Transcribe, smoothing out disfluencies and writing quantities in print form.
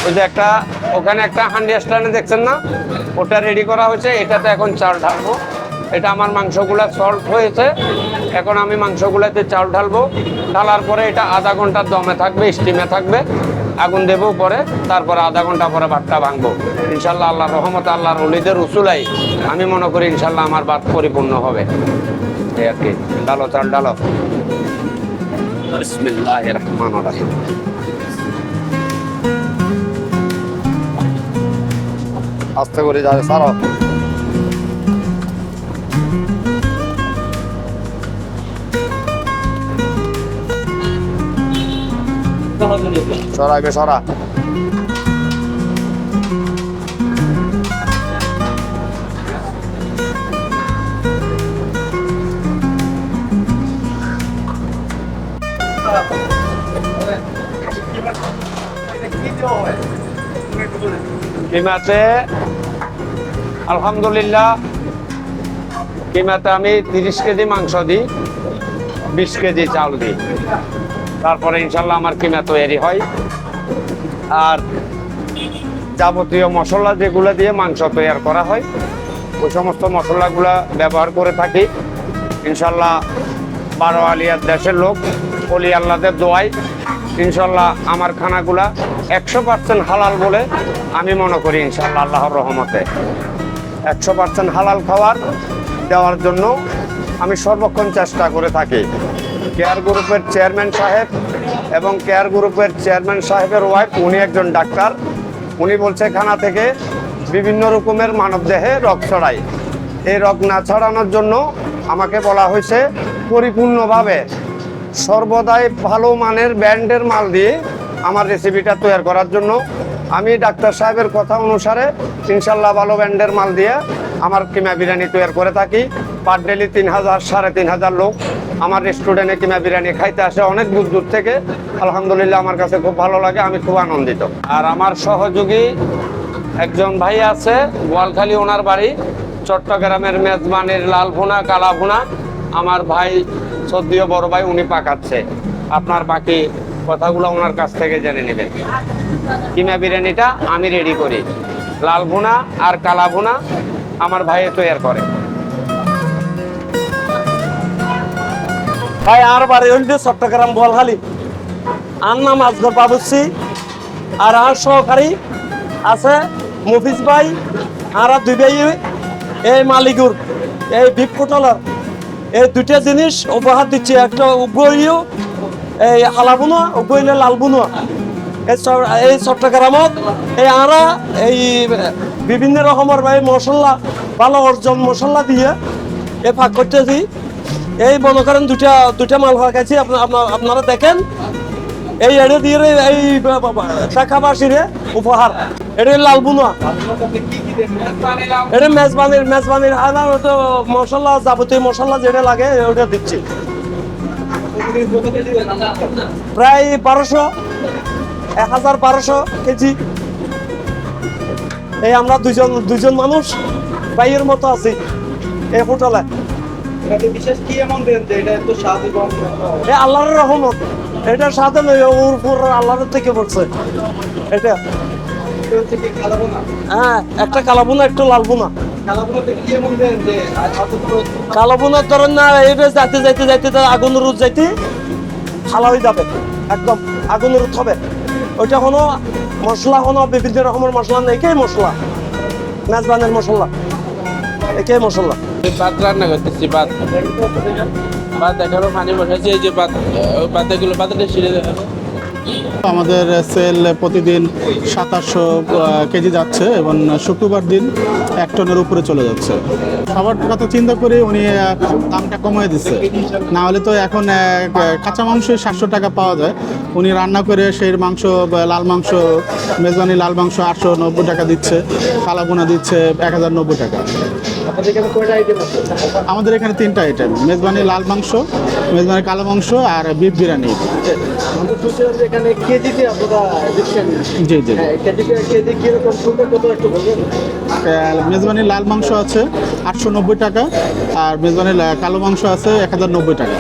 ওই যে একটা ওখানে একটা হান্ডি স্ট্যান্ডে দেখছেন না, ওটা রেডি করা হয়েছে। এটাতে এখন চাল ঢালবো। এটা আমার মাংসগুলা সল্ট হয়েছে, এখন আমি মাংসগুলাতে চাল ঢালবো। ঢালার পরে এটা আধা ঘন্টার দমে থাকবে, স্টিমে থাকবে। আগুন দেবো পরে, তারপরে আধা ঘন্টা পরে ভাতটা ভাঙবো। ইনশাল্লাহ আল্লাহর রহমতে, আল্লাহর ওলিদের উসুলাই আমি মনে করি ইনশাল্লাহ আমার ভাত পরিপূর্ণ হবে। এই আর কি। ডালো চাল ডালো। বিসমিল্লাহির রহমানির রহিম। আস্তে করে যাবে সারো। সরাইবে সরা। কিমাতে আলহামদুলিল্লাহ, কিমাতে আমি 30 কেজি মাংস দিই, 20 কেজি চাল দিই। তারপরে ইনশাল্লাহ আমার কিমা তৈরি হয়। আর যাবতীয় মশলা যেগুলো দিয়ে মাংস তৈরি করা হয়, ওই সমস্ত মশলাগুলো ব্যবহার করে থাকি। ইনশাল্লাহ 12 আলিয়ার দেশের লোক, অলি আল্লাহদের দোয়াই ইনশাল্লাহ আমার খানাগুলা 100% হালাল বলে আমি মনে করি। ইনশাল্লাহ আল্লাহর রহমতে 100% হালাল খাবার দেওয়ার জন্য আমি সর্বক্ষণ চেষ্টা করে থাকি। কেয়ার গ্রুপের চেয়ারম্যান সাহেব এবং কেয়ার গ্রুপের চেয়ারম্যান সাহেবের ওয়াইফ, উনি একজন ডাক্তার। উনি বলছে খানা থেকে বিভিন্ন রকমের মানবদেহে রোগ ছড়ায়। এই রোগ না ছড়ানোর জন্য আমাকে বলা হয়েছে পরিপূর্ণভাবে সর্বদাই ভালো মানের ব্র্যান্ডের মাল দিয়ে আমার রেসিপিটা তৈরি করার জন্য। আমি ডাক্তার সাহেবের কথা অনুসারে ইনশাল্লাহ ভালো ব্র্যান্ডের মাল দিয়ে আমার কিমা বিরিয়ানি তৈরি করে থাকি। পার ডেলি 3000 3500 লোক আমার রেস্টুরেন্টে কিমা বিরিয়ানি খাইতে আসে অনেক দূর দূর থেকে। আলহামদুলিল্লাহ আমার কাছে খুব ভালো লাগে, আমি খুব আনন্দিত। আর আমার সহযোগী একজন ভাই আছে গোয়ালখালী, ওনার বাড়ি চট্টগ্রামের মেজবানির লাল ভুনা কালা ভুনা। আমার ভাই সদ্যীয় বড় ভাই, উনি পাকাচ্ছে। আপনার বাকি কথাগুলো ওনার কাছ থেকে জেনে নেবেন। কিমা বিরিয়ানিটা আমি রেডি করি, লাল ভুনা আর কালা ভুনা আমার ভাই তৈরি করে। ভাই আর বাড়ি হইল চট্টগ্রাম বোয়ালখালী। আর নাম আজগর বাবুসি, আর আর সহকারী আছে মফিজ ভাই। আর দুই ভাই এই মালিকুর, এই বিপ হোটেলের এই দুইটা জিনিস উপহার দিচ্ছি। একটা উগ্রইও এই হালাবুনা, উগ্রইলে লালবুনা। এই চট্টগ্রামত এই আরা এই বিভিন্ন রকমের ভাই মশলা, ভালো অর্জন মশলা দিয়ে এই ভাগ করতেছি। এই মনে করেন দুটা মাল খাইছি। আপনারা দেখেন এই এড়ে দিয়ে এই ঢাকাবাসীরে উপহার। এটা লালবুনা, এটা মেজবানির মশলা, যাবতীয় মশলা যেটা লাগে ওটা দিচ্ছি। প্রায় 1200 কেজি। এই আমরা দুজন মানুষ ভাইয়ের মতো আছি এই হোটেলে। আল্লাহর রহমত, এটা সাথে আল্লাহর থেকে পড়ছে। এটা হ্যাঁ, একটা কালাবুনা, একটা লালবুনা। কালাবুনার ধরেন না, এইটা যাইতে যাইতে যাইতে আগুনের রোদ যাইতে খালা হয়ে যাবে, একদম আগুনের রোদ হবে। ওইটা কোনো মশলা, কোনো বিভিন্ন রকমের মশলা নেই। একেই মশলা, মেজবানের মশলা, একেই মশলা। ভাত রান্না করতেছি, ভাত এখনো পানি বসাইছি। এই যে ভাতগুলো ভাতটা ছিঁড়ে দেখাবো। আমাদের সেল প্রতিদিন 2700 কেজি যাচ্ছে এবং শুক্রবার দিন 1 টনের উপরে চলে যাচ্ছে। সবার কথা চিন্তা করে উনি দামটা কমিয়ে দিচ্ছে, না হলে তো এখন কাঁচা মাংস 700 টাকা পাওয়া যায়। উনি রান্না করে সেই মাংস, লাল মাংস, মেজবানি লাল মাংস 890 টাকা দিচ্ছে, কালাবোনা দিচ্ছে 1090 টাকা। আমাদের এখানে 3টা আইটেম, মেজবানি লাল মাংস, মেজবানি কালো মাংস আর বিফ বিরিয়ানি। জি জি। মেজবানি লাল মাংস আছে 890 টাকা আর মেজবানি কালো মাংস আছে 1090 টাকা।